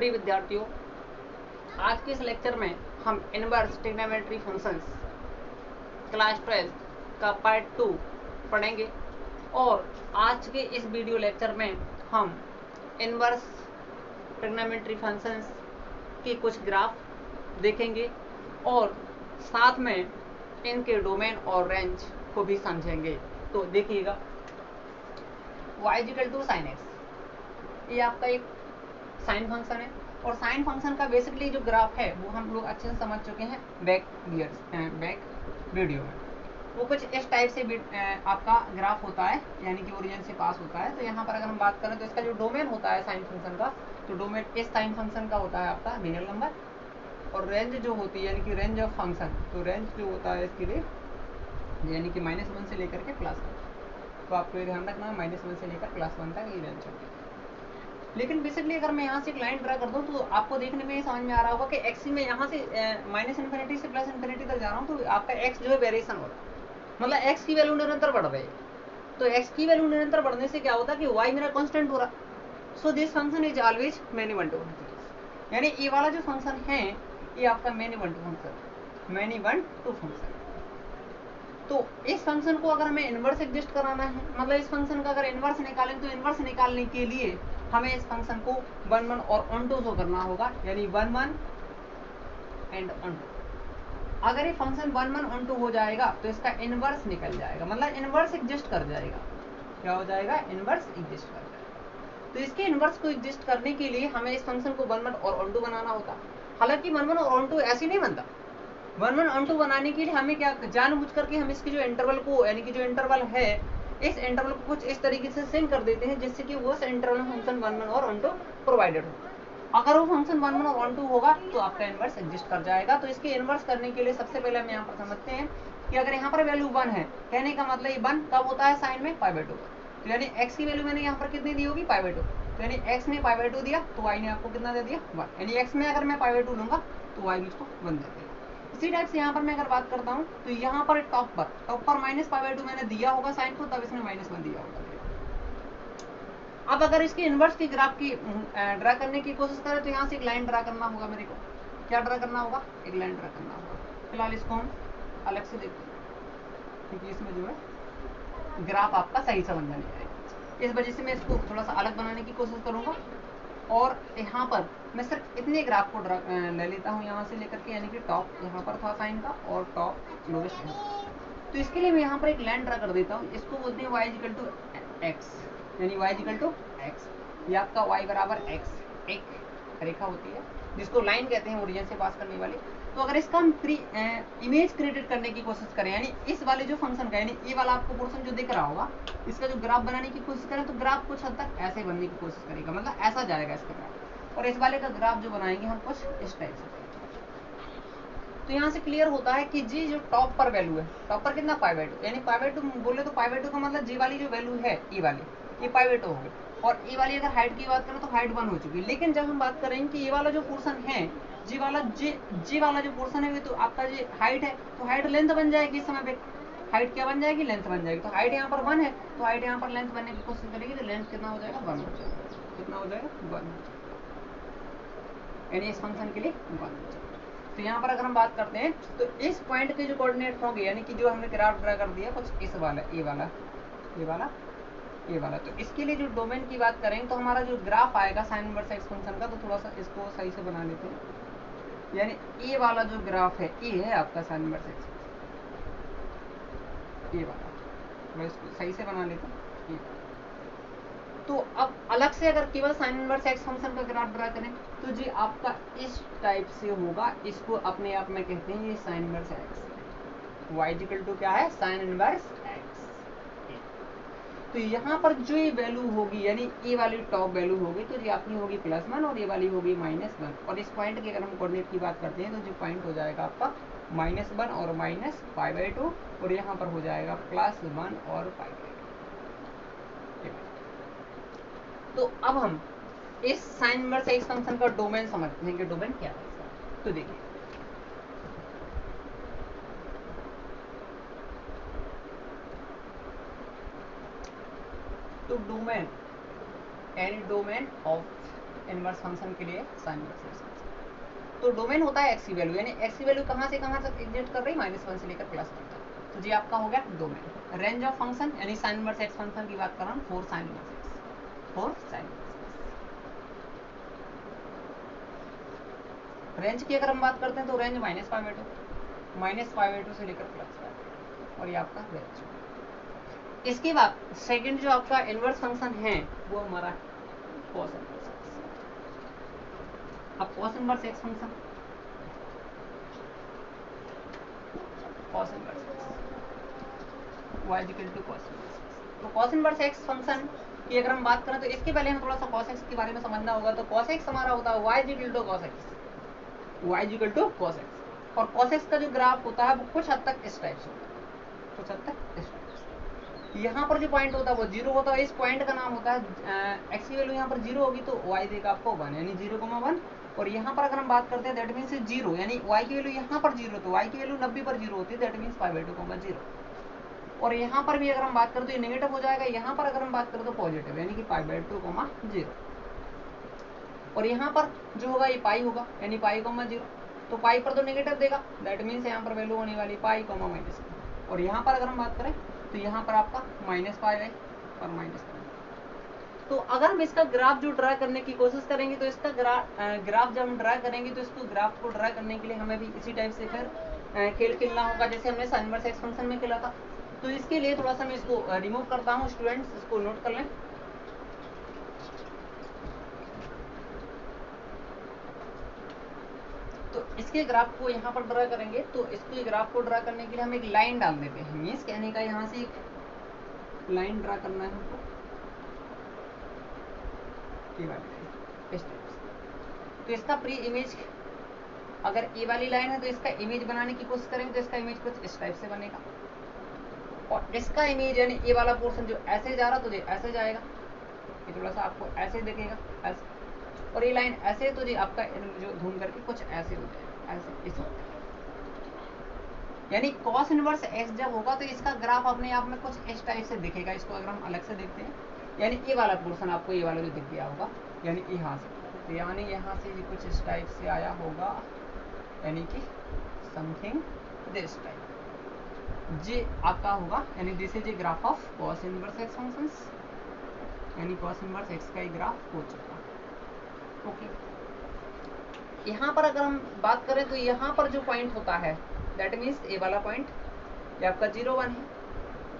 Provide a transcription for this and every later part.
प्रिय विद्यार्थियों, आज के इस लेक्चर में हम इनवर्स ट्रिग्नोमेट्री फंक्शंस क्लास 12 का पार्ट 2 पढ़ेंगे और आज के इस वीडियो लेक्चर में हम इनवर्स ट्रिग्नोमेट्री फंक्शंस के कुछ ग्राफ देखेंगे और साथ में इनके डोमेन और रेंज को भी समझेंगे। तो देखिएगा, y = sin x, ये आपका एक साइन फंक्शन है और साइन फंक्शन का बेसिकली जो ग्राफ है वो हम लोग अच्छे से समझ चुके हैं बैक वीडियो में। वो कुछ इस टाइप से आपका ग्राफ होता है, यानी कि ओरिजिन से पास होता है। तो यहाँ पर अगर हम बात करें तो इसका जो डोमेन होता है साइन फंक्शन का, तो डोमेन इस साइन फंक्शन का होता है आपका रियल नंबर, और रेंज जो होती है यानी कि रेंज ऑफ फंक्शन, तो रेंज जो होता है इसके लिए यानी कि -1 से लेकर के +1। तो आपको ये ध्यान रखना है, -1 से लेकर +1 तक ये रेंज होती है। लेकिन बेसिकली अगर मैं यहाँ से एक लाइन ड्रा कर दूँ तो आपको देखने में समझ में आ रहा होगा कि एक्स में यहाँ से -∞ से +∞ तक जा रहा हूँ, तो आपका एक्स जो है वेरिएशन हो रहा है, मतलब एक्स की वैल्यू निरंतर बढ़ रही है। तो एक्स की वैल्यू निरंतर बढ़ने से क्या होता है कि वाई मेरा कांस्टेंट हो रहा है। So this function is always many one two function, यानी ये वाला जो फंक्शन है ये आपका मैनी वन टू फंक्शन। तो इस फंक्शन को अगर हमें इनवर्स एग्जिस्ट कराना है, मतलब इस फंक्शन का अगर इनवर्स निकालें, तो इनवर्स निकालने के लिए हमें इस फंक्शन को 1 1 और ऑन टू शो करना होगा, यानी 1 1 एंड ऑन टू। अगर ये फंक्शन 1 1 ऑन टू हो जाएगा तो इसका इनवर्स निकल जाएगा, मतलब इनवर्स एग्जिस्ट कर जाएगा। क्या हो जाएगा? इनवर्स एग्जिस्ट कर जाएगा। तो इसके इनवर्स को एग्जिस्ट करने के लिए हमें इस फंक्शन को 1 1 और ऑन टू बनाना होगा। हालांकि 1 1 और ऑन टू ऐसे नहीं बनता। 1 1 ऑन टू बनाने के लिए हमें क्या जानबूझ करके हम इसके जो इंटरवल को, यानी कि जो इंटरवल है, इस इंटरवल को कुछ इस तरीके से सिंक कर देते हैं जिससे कि वो इंटरवल में फंक्शन 1 1 और ऑन टू प्रोवाइडेड हो। अगर वो फंक्शन 1 1 और ऑन टू होगा तो आपका इनवर्स एग्जिस्ट कर जाएगा। तो इसके इनवर्स करने के लिए सबसे पहले हम यहाँ पर समझते हैं कि अगर यहाँ पर वैल्यू 1 है, कहने का मतलब ये 1 कब होता है? साइन में π/2। तो यानी x की वैल्यू मैंने यहाँ पर कितनी दी होगी? π/2। तो यानी x ने π/2 दिया तो y ने आपको कितना दे दिया? 1। यानी x में अगर मैं π/2 लूंगा तो y मुझको 1 दे देगा। इसी टाइप से यहाँ पर मैं अगर बात करता हूँ तो यहाँ पर टॉप पर -π/2 मैंने दिया होगा साइन को, तब इसने -1 दिया होगा। अब अगर इसके इनवर्स की ग्राफ की ड्रा करने की कोशिश करें तो यहाँ से एक लाइन ड्रा करना होगा मेरे को। क्या ड्रा करना होगा? एक लाइन ड्रा करना होगा। फिलहाल इसको हम अलग से देखते हैं क्योंकि इसमें जो है ग्राफ आपका सही समझ में नहीं आएगा। इस वजह से मैं इसको थोड़ा सा अलग बनाने की कोशिश करूंगा और यहाँ पर मैं सिर्फ इतने ग्राफ को ले लेता हूँ यहाँ से लेकर के, यानी कि टॉप यहाँ पर था साइन का और टॉप लोवेस्ट है। तो इसके लिए मैं यहाँ पर एक लाइन ड्रा कर देता हूँ। इसको बोलते हैं y = x, यानी y = x। ये आपका y = x एक रेखा होती है जिसको लाइन कहते हैं, ओरिजिन से पास करने वाली। तो अगर इसका हम इमेज क्रिएट करने की कोशिश करें, यानी इस वाले जो फंक्शन का, यानी ये वाला आपको पोर्शन जो दिख रहा होगा, इसका जो ग्राफ बनाने की कोशिश करें तो ग्राफ कुछ हद तक ऐसे बनने की कोशिश करेगा, मतलब ऐसा जाएगा इसका ग्राफ। और इस वाले का ग्राफ जो बनाएंगे हम कुछ इस टाइप से। तो यहाँ से क्लियर होता है कि जी जो टॉप पर वैल्यू है, टॉप पर कितना? π/2, यानी π/2 बोले तो π/2 का मतलब जी वाली जो वैल्यू है ये वाली, ये π/2 हो गई। और ये वाली अगर हाइट की बात करें तो हाइट 1 हो चुकी है। लेकिन जब हम बात करेंगे कि ये वाला जो पोर्शन है, जी वाला जो पोर्शन है, तो आपका जो हाइट है, तो हाइट लेंथ बन जाएगी। इस समय पे हाइट क्या बन जाएगी? लेंथ बन जाएगी। तो हाइट यहाँ पर 1 है, तो हाइट यहाँ पर लेंथ बनने की कोशिश करेगी तो लेंथ कितना हो जाएगा? 1 हो जाएगा। कितना हो जाएगा? 1 हो जाएगा, यानी इस फंक्शन के लिए 1 हो जाएगा। तो यहाँ पर अगर हम बात करते हैं तो इस पॉइंट के जो कोऑर्डिनेट होंगे, यानी कि जो हमने ग्राफ ड्रा कर दिया कुछ इस वाला, ये वाला। तो इसके लिए जो डोमेन की बात करें तो हमारा जो ग्राफ आएगा साइन इनवर्स एक्स फंक्शन का, तो थोड़ा सा इसको सही से बना लेते हैं। यानी ये वाला जो ग्राफ है ये है आपका साइन इनवर्स एक्स, ये वाला। मैं इसको सही से बना लेता हूँ। तो अब अलग से अगर केवल साइन इनवर्स एक्स फंक्शन का ग्राफ ड्रा करें तो जी आपका इस टाइप से होगा। इसको अपने आप में कहते हैं ये साइन इनवर्स एक्स। y = क्या है? Sign inverse x. तो यहाँ पर जो ये वैल्यू होगी, यानी ये वाली टॉप वैल्यू होगी, तो ये आपकी होगी +1 और ये वाली होगी -1। और इस पॉइंट की अगर हम कोऑर्डिनेट की बात करते हैं तो जो पॉइंट हो जाएगा आपका -1 और -π/2, और यहाँ पर हो जाएगा +1 और π/2। तो अब हम इस साइन इनवर्स एक्स फंक्शन का डोमेन समझते हैं कि डोमेन क्या है। तो देखिए, तो domain, any domain of inverse function के लिए साइन इनवर्स एक्स फंक्शन। तो डोमेन होता है एक्स की वैल्यू, यानी एक्स की वैल्यू कहाँ से कहाँ तक एग्जिस्ट कर रही है, -1 से लेकर +1 तक। तो जी आपका हो गया डोमेन। रेंज ऑफ फंक्शन यानी साइन इनवर्स एक्स फंक्शन की बात कर रहा हूँ, 4 sign inverse x, 4 sine inverse. Range की अगर हम बात करते हैं तो रेंज -5/2 से लेकर +5, और ये आपका रेंज। इसके बाद सेकंड जो आपका इनवर्स फंक्शन है वो हमारा कॉस इनवर्स एक्स। अब cos inverse x function, cos inverse x y equal to cos inverse x. तो कॉस इनवर्स एक्स फंक्शन की अगर हम बात करें तो इसके पहले हमें थोड़ा सा कॉस एक्स के बारे में समझना होगा। तो कॉस एक्स हमारा होता है y equal to cos x, y equal to cos x. और कॉस एक्स का जो ग्राफ होता है वो कुछ हद तक इस टाइप से होता है, कुछ हद तक इस टाइप से। यहाँ पर जो पॉइंट होता है वो 0 होता है, इस पॉइंट का नाम होता है एक्स की वैल्यू यहाँ पर 0 होगी तो y देगा आपको 1, यानी 0,1। और यहाँ पर अगर हम बात करते हैं दैट मीन्स 0, यानी y की वैल्यू यहाँ पर 0, तो y की वैल्यू 90 पर 0 होती है, दैट मीन्स 5/2,0। और यहाँ पर भी अगर हम बात करें तो ये नेगेटिव हो जाएगा, यहाँ पर अगर हम बात करें तो पॉजिटिव, यानी कि 5/2,0। और यहाँ पर जो होगा ये पाई होगा, यानी π,0। तो पाई पर तो नेगेटिव देगा, दैट मीन्स यहाँ पर वैल्यू होने वाली पाई, -। और यहाँ पर अगर हम बात करें तो यहाँ पर आपका -π है और -π। तो अगर हम इसका ग्राफ जो ड्रा करने की कोशिश करेंगे तो इसका ग्राफ जब हम ड्रा करेंगे तो इसको ग्राफ को ड्रा करने के लिए हमें भी इसी टाइप से फिर खेल खेलना होगा जैसे हमने साइन इनवर्स एक्स फंक्शन में खेला था। तो इसके लिए थोड़ा सा मैं इसको रिमूव करता हूँ, स्टूडेंट्स इसको नोट कर लें। तो इसके ग्राफ को यहाँ पर ड्रा करेंगे, तो इसके ग्राफ को ड्रा करने के लिए हम एक लाइन डाल देते हैं। मीन्स कहने का यहाँ से एक लाइन ड्रा करना है हमको, इस टाइप से। तो इसका प्री इमेज अगर ए वाली लाइन है तो इसका इमेज बनाने की कोशिश करेंगे तो इसका इमेज कुछ इस टाइप से बनेगा। और इसका इमेज यानी ए वाला पोर्शन जो ऐसे जा रहा तो ये ऐसे जाएगा, ये थोड़ा सा आपको ऐसे दिखेगा ऐसे। और ये लाइन ऐसे तो जी आपका जो घूम करके कुछ ऐसे हो जाएगा, ऐसे इस यानी कॉस इनवर्स एक्स जब होगा तो इसका ग्राफ अपने आप में कुछ इस टाइप से दिखेगा। इसको अगर हम अलग से देखते हैं, यानी ये वाला पोर्शन आपको ये वाला जो दिख गया होगा, यानी यहाँ से, तो यानी यहाँ से ये कुछ इस टाइप से आया होगा, यानी कि समथिंग दिस टाइप जी आपका होगा, यानी this is a graph of cos inverse x functions, यानी कॉस इनवर्स एक्स का ही ग्राफ हो चुका। ओके, यहाँ पर अगर हम बात करें तो यहाँ पर जो पॉइंट होता है दैट मीन्स ए वाला पॉइंट, ये आपका 0, 1 है।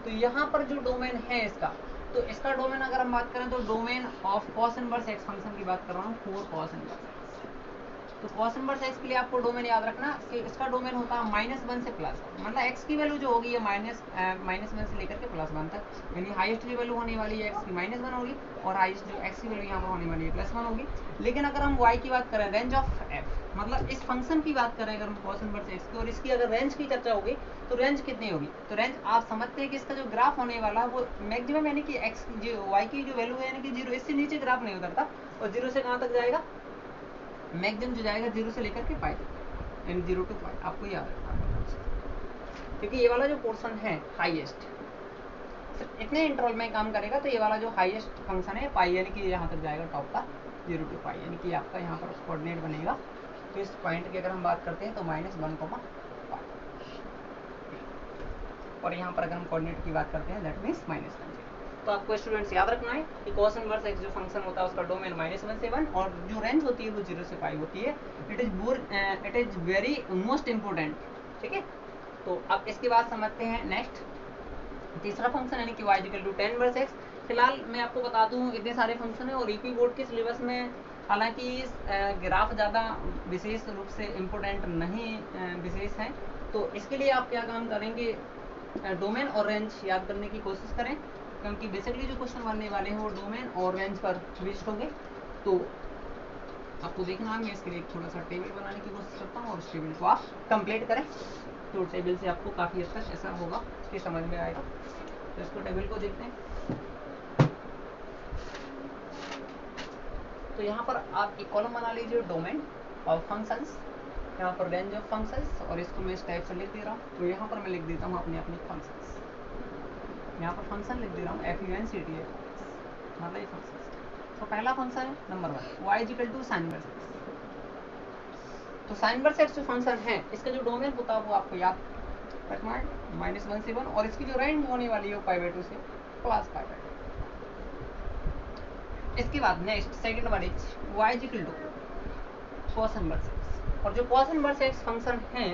तो यहाँ पर जो डोमेन है इसका, तो इसका डोमेन अगर हम बात करें तो domain of cos inverse x function की बात कर रहा हूँ, 4 कॉस इनवर्स एक्स। तो कॉस इनवर्स एक्स के लिए आपको डोमेन याद रखना कि इसका डोमेन होता है -1 से +1, मतलब एक्स की वैल्यू जो होगी ये -1 से लेकर के +1 तक, यानी हाईएस्ट जो वैल्यू होने वाली है एक्स की -1 होगी और हाईएस्ट जो एक्स की वैल्यू यहाँ पर होने वाली है +1 होगी। लेकिन अगर हम y की बात करें, रेंज ऑफ एफ, मतलब इस फंक्शन की बात करें अगर हम कॉस इनवर्स एक्स की, और इसकी अगर रेंज की चर्चा होगी तो रेंज कितनी होगी, तो रेंज आप समझते हैं कि इसका जो ग्राफ होने वाला है वो मैक्सिमम, यानी कि एक्स जो y की जो वैल्यू है यानी कि 0, इससे नीचे ग्राफ नहीं उतरता, और 0 से कहाँ तक जाएगा, मैक्सिमम जो जाएगा 0 से लेकर के पाई तक, यानी 0 to पाई, आपको याद रखना है। क्योंकि ये वाला जो पोर्शन है हाईएस्ट इतने इंटरवल में काम करेगा, तो ये वाला जो हाईएस्ट फंक्शन है पाई, यानी कि यहाँ तक जाएगा टॉप का 0 to पाई, यानी कि आपका यहाँ पर कोऑर्डिनेट बनेगा। तो इस पॉइंट की अगर हम बात करते हैं तो -1, पाई, और यहाँ पर अगर हम कोऑर्डिनेट की बात करते हैं दैट मीन्स -1। तो आपको स्टूडेंट्स याद रखना है कि कॉस इनवर्स एक्स जो फंक्शन होता है उसका डोमेन -1 से 1, और जो रेंज होती है वो 0 से पाई होती है। It is very most important, ठीक है। तो अब इसके बाद समझते हैं नेक्स्ट तीसरा फंक्शन, यानी कि y equal to tan inverse x. फिलहाल मैं आपको बता दूं इतने सारे फंक्शन है, और यूपी बोर्ड के सिलेबस में हालांकि ग्राफ ज़्यादा विशेष रूप से इम्पोर्टेंट नहीं विशेष है। तो इसके लिए आप क्या काम करेंगे, डोमेन और रेंज याद करने की कोशिश करें, क्योंकि बेसिकली जो क्वेश्चन बनने वाले हैं वो डोमेन और रेंज पर बेस्ड होंगे। तो आपको देखना है, मैं इसके लिए थोड़ा सा टेबल बनाने की कोशिश करता हूँ और उस टेबल को आप कंप्लीट करें। तो टेबल से आपको काफ़ी हद तक ऐसा होगा कि समझ में आएगा। तो इसको टेबल को देखते हैं। तो यहाँ पर आप एक कॉलम बना लीजिए, डोमेन ऑफ फंक्शंस, यहाँ पर रेंज ऑफ फंक्शंस, और इसको मैं इस टाइप से लिख दे रहा हूँ। तो यहाँ पर मैं लिख देता हूँ अपने फंक्शंस, यहाँ पर फंक्शन लिख दे रहा हूँ FUNCTS, मतलब ये फंक्शंस। तो पहला फंक्शन है number 1 y equal to sine inverse x. तो साइन इनवर्स एक्स जो फंक्शन है इसका जो डोमेन होता है वो आपको याद रखना है -1 से 1, और इसकी जो रेंज होने वाली है वो π/2 से +π/2। इसके बाद नेक्स्ट सेकंड वाली y equal to cos inverse x, और जो cos इनवर्स एक्स फंक्शन है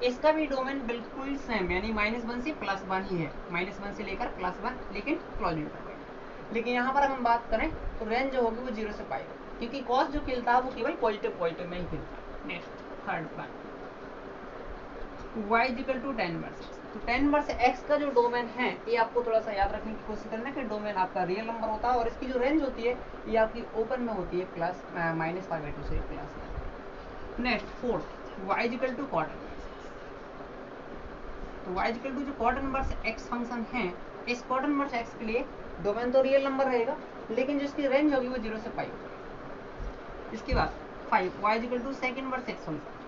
इसका भी डोमेन बिल्कुल सेम यानी -1 से +1 ही है, -1 से लेकर +1, लेकिन क्लोज इंटरवल। लेकिन यहाँ पर हम बात करें तो रेंज जो होगी वो 0 से π, क्योंकि cos जो खिलता है वो केवल पॉजिटिव में ही खिलता है। Next third one y equal to tan inverse x. तो tan इनवर्स एक्स का जो डोमेन है ये आपको थोड़ा सा याद रखने की कोशिश करना है कि डोमेन आपका रियल नंबर होता है और इसकी जो रेंज होती है ये आपकी ओपन में होती है -π/2 से +1। Next fourth y equal to cot inverse. तो y इक्वल टू जो cot इनवर्स एक्स फंक्शन है इस cot इनवर्स एक्स के लिए डोमेन तो रियल नंबर रहेगा लेकिन जिसकी रेंज होगी वो 0 से π होगी। इसके बाद 5 y equal to second inverse x function.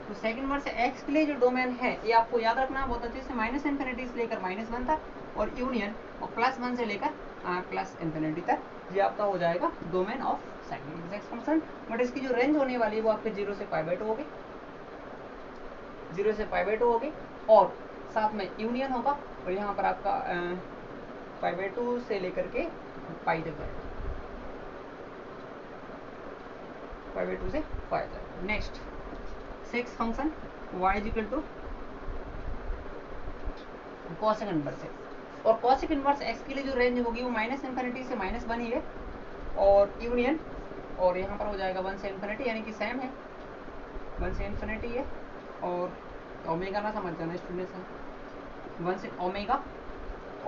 तो सेकंड इनवर्स एक्स के लिए जो डोमेन है ये आपको याद रखना बहुत अच्छे से, -∞ से लेकर -1 तक और यूनियन और +1 से लेकर +∞ तक ये आपका हो जाएगा domain of second inverse x function. But इसकी जो रेंज होने वाली है वो आपके 0 से π/2 होगी, 0 से π/2 होगी और साथ में यूनियन होगा और यहाँ पर आपका π/2 से लेकर के π तक जाएगा, π/2 से π तक। Next 6 function y equal to cosec inverse x, और cosec इनवर्स एक्स के लिए जो रेंज होगी वो -∞ से -1 ही है और यूनियन और यहाँ पर हो जाएगा 1 से ∞, यानी कि सेम है 1 से ∞ है और ओमेगा ना समझ जाना स्टूडेंट्स, 1 से ओमेगा।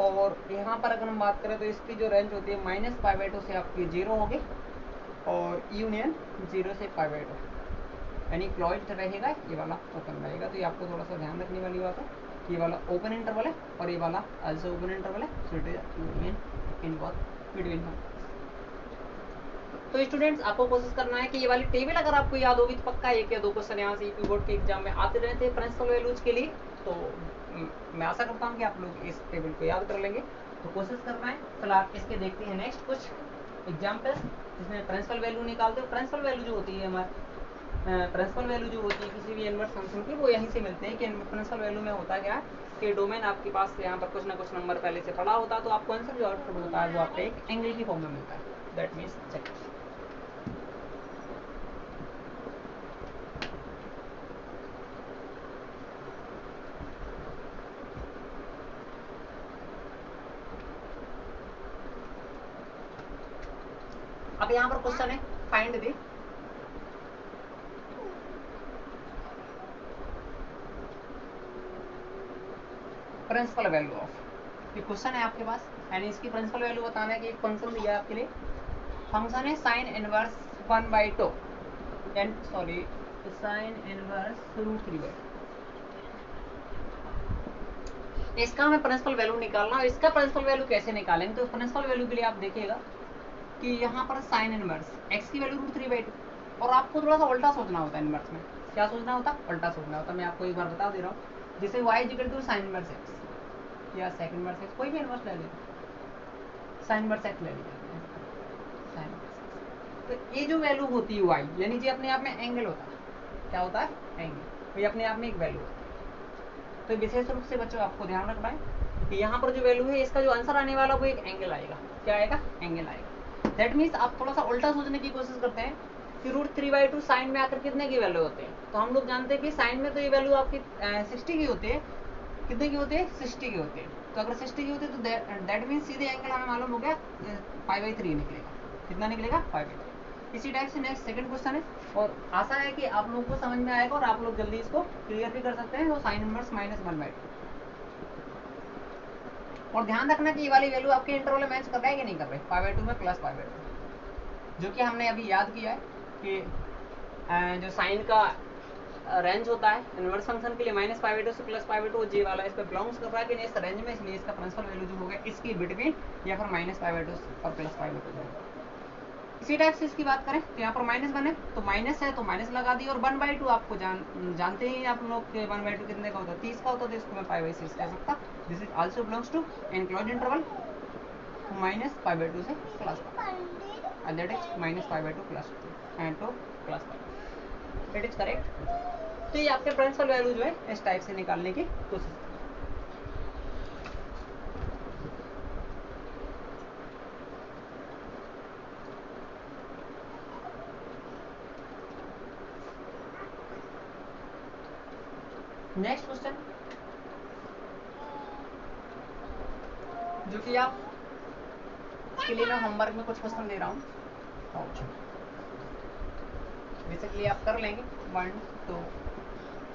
और यहाँ पर अगर हम बात करें तो इसकी जो रेंज होती है -π/2 से आपकी 0 होगी और यूनियन 0 से π/2, यानी क्लोज्ड रहेगा, ये वाला ओपन रहेगा। तो ये आपको थोड़ा सा ध्यान रखने वाली बात है कि ये वाला ओपन इंटरवल है और ये वाला आल्सो ओपन इंटरवल है, so it is union in both between them। तो स्टूडेंट्स आपको कोशिश करना है कि ये वाली टेबल अगर आपको याद होगी तो पक्का 1 या 2 क्वेश्चन यहाँ से यूपी बोर्ड के एग्जाम में आते रहते हैं प्रिंसिपल वैल्यूज के लिए। तो मैं आशा करता हूँ कि आप लोग इस टेबल को याद कर लेंगे, तो कोशिश करना है। चलो आप इसके देखते हैं नेक्स्ट कुछ एग्जाम्पल्स जिसमें प्रिंसिपल वैल्यू निकालते हो। प्रिंसिपल वैल्यू जो होती है हमारे प्रिंसिपल वैल्यू जो होती है किसी भी इनवर्स फंक्शन की वो यहीं से मिलते हैं कि प्रिंसिपल वैल्यू में होता क्या है कि डोमेन आपके पास यहाँ पर कुछ ना कुछ नंबर पहले से पड़ा होता है, तो आपको आंसर जो आउटपुट होता है वो आपको एक एंगल की फॉर्म में मिलता है, दैट मीन्स चेक। अब यहाँ पर क्वेश्चन है find the principal value of, ये क्वेश्चन है आपके पास यानी इसकी प्रिंसिपल वैल्यू बताना है कि एक फंक्शन दिया है आपके लिए, फंक्शन है साइन इनवर्स 1/2 साइन इनवर्स √3/2। इसका हमें प्रिंसिपल वैल्यू निकालना है। इसका प्रिंसिपल वैल्यू कैसे निकालेंगे, तो प्रिंसिपल वैल्यू के लिए आप देखिएगा कि यहाँ पर साइन इनवर्स एक्स की वैल्यू √3/2 और आपको थोड़ा सा उल्टा सोचना होता है इनवर्स में। क्या सोचना होता है? उल्टा सोचना होता है। मैं आपको एक बार बता दे रहा हूँ, जैसे y equal to sine inverse x या सेकंड इनवर्स एक्स, कोई भी इनवर्स ले लीजिए, साइन इनवर्स एक्स ले लीजिए साइन। तो ये जो वैल्यू होती है y यानी कि अपने आप में एंगल होता है, क्या होता है? एंगल, तो ये अपने आप में एक वैल्यू होता है। तो विशेष रूप से बच्चों आपको ध्यान रखना है कि यहाँ पर जो वैल्यू है इसका जो आंसर आने वाला वो एक एंगल आएगा। क्या आएगा? एंगल आएगा। दैट मीन्स आप थोड़ा सा उल्टा सोचने की कोशिश करते हैं कि √3/2 साइन में आकर कितने की वैल्यू होते हैं, तो हम लोग जानते हैं कि साइन में तो ये वैल्यू आपकी 60 की होती है। कितने की होती है? 60 की होती है। तो अगर 60 की होती है तो दैट मीन्स सीधे एंगल हमें मालूम हो गया π/3 निकलेगा। कितना निकलेगा? π/3। इसी टाइप से नेक्स्ट सेकंड क्वेश्चन है और आशा है कि आप लोगों को समझ में आएगा और आप लोग जल्दी इसको क्लियर भी कर सकते हैं। तो साइन इनवर्स -1/2 और ध्यान रखना कि ये वाली वैल्यू आपके इंटरवल में मैच कर रहा है कि नहीं कर रहा है, π/2 में +π/2, जो कि हमने अभी याद किया है कि जो साइन का रेंज होता है इनवर्स फंक्शन के लिए -π/2 से +π/2, जी वाला इस पर बिलोंग्स कर रहा है कि नहीं इस रेंज में, इसलिए इसका प्रिंसिपल वैल्यू जो होगा इसकी बिटवीन या फिर -π/2 और +π/2 होगा। इसी टाइप से इसकी बात करें तो यहाँ पर -1 है तो माइनस है तो माइनस लगा दी और 1/2 आपको जानते ही आप लोग 1/2 कितने का होता है? 30 का होता है, तो इसको मैं π/6 कह सकता। This is also belongs to enclosed interval minus pi by 2 से plus 1 that is minus pi by 2 plus 2 and 2 plus 1 it is correct. तो ये आपके प्रिंसिपल वैल्यू जो है इस टाइप से निकालने की कोशिश करें। नेक्स्ट क्वेश्चन जो कि आप के लिए मैं होमवर्क में कुछ क्वेश्चन दे रहा हूँ, बेसिकली आप कर लेंगे 1 2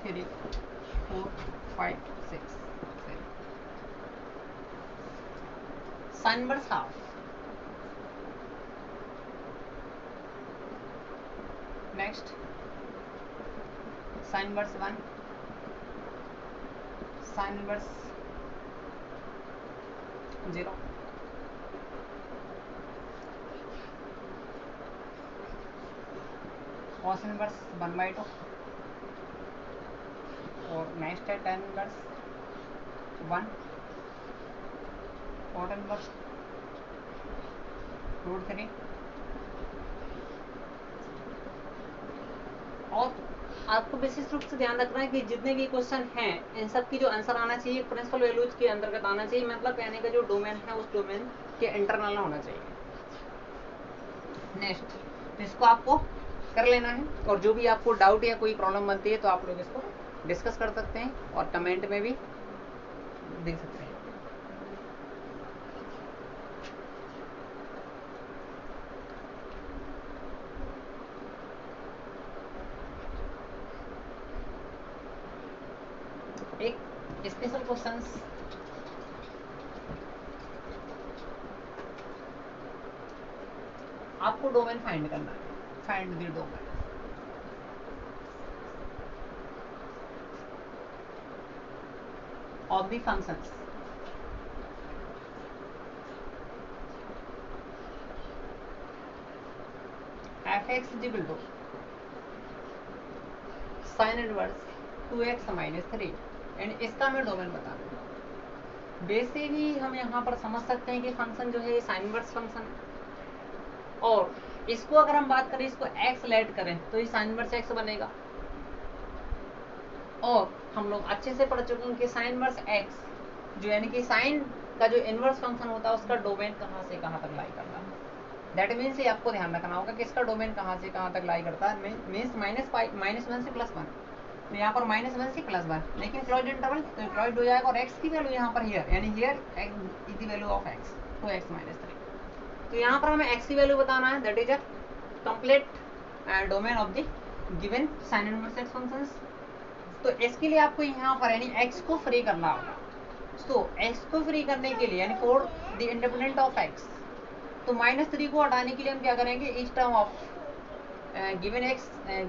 3 4 5 6 7 sine inverse half. Next sine inverse 1, sine inverse 0, cos inverse 1/2 और नेक्स्ट है tan इनवर्स 1, कॉट इनवर्स √3। और आपको विशेष रूप से ध्यान रखना है कि जितने भी क्वेश्चन हैं इन सब की जो आंसर आना चाहिए प्रिंसिपल वैल्यूज के अंतर्गत आना चाहिए, मतलब कहने का जो डोमेन है उस डोमेन के इंटरनल होना चाहिए। नेक्स्ट इसको आपको कर लेना है, और जो भी आपको डाउट या कोई प्रॉब्लम बनती है तो आप लोग इसको डिस्कस कर सकते हैं और कमेंट में भी दे सकते हैं। एक स्पेशल क्वेश्चंस आपको डोमेन फाइंड करना है, find the domain. Of the functions f(x) is equal to sine inverse 2x - 3 and इसका मैं डोमेन बता रहा हूँ। बेसिकली हम यहाँ पर समझ सकते हैं कि फंक्शन जो है साइन इनवर्स फंक्शन है, और इसको अगर हम बात करें, इसको x लेट करें तो ये साइन इनवर्स x बनेगा। और हम लोग अच्छे से पढ़ चुके हैं कि साइन इनवर्स x जो यानी कि साइन का जो इनवर्स फंक्शन होता है उसका डोमेन कहाँ से कहाँ तक लाई करता है। दैट मीन्स ये आपको ध्यान रखना होगा कि इसका डोमेन कहाँ से कहाँ तक लाई करता है। मीन्स -1 से +1, तो यहाँ पर -1 से +1, लेकिन क्लोज इंटरवल तो क्लोज हो जाएगा, और x की वैल्यू यहाँ पर हियर यानी here is the value of x, तो x - 3। तो यहाँ पर हमें x की वैल्यू बताना है, that is a complete domain of the given sine inverse x functions. तो इसके लिए आपको यहाँ पर यानी x को फ्री करना होगा। तो x को फ्री करने के लिए यानी for the independent of x, तो -3 को हटाने के लिए हम क्या करेंगे, इस term of given x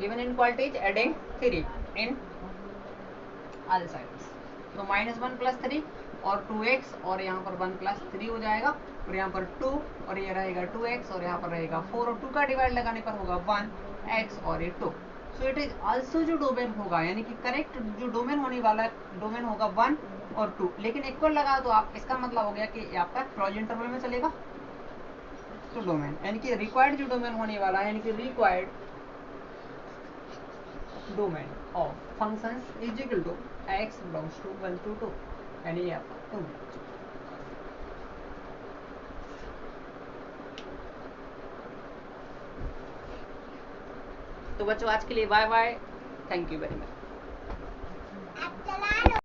given inequality is adding 3 in all sides. तो -1 + 3 और 2x और यहाँ पर 1 + 3 हो जाएगा, और यहाँ पर 2 और ये रहेगा 2x और यहाँ पर रहेगा 4 और 2 का डिवाइड लगाने पर होगा 1x और ये 2। सो इट इज आल्सो जो डोमेन होगा यानी कि करेक्ट जो डोमेन होने वाला डोमेन होगा 1 और 2, लेकिन इक्वल लगा तो आप इसका मतलब हो गया कि आपका क्लोज इंटरवल में चलेगा। तो डोमेन यानी कि रिक्वायर्ड जो डोमेन होने वाला है यानी कि required domain of functions is equal to x belongs to 1 to 2 यानी ये आपका डोमेन। तो बच्चों आज के लिए bye bye, thank you very much.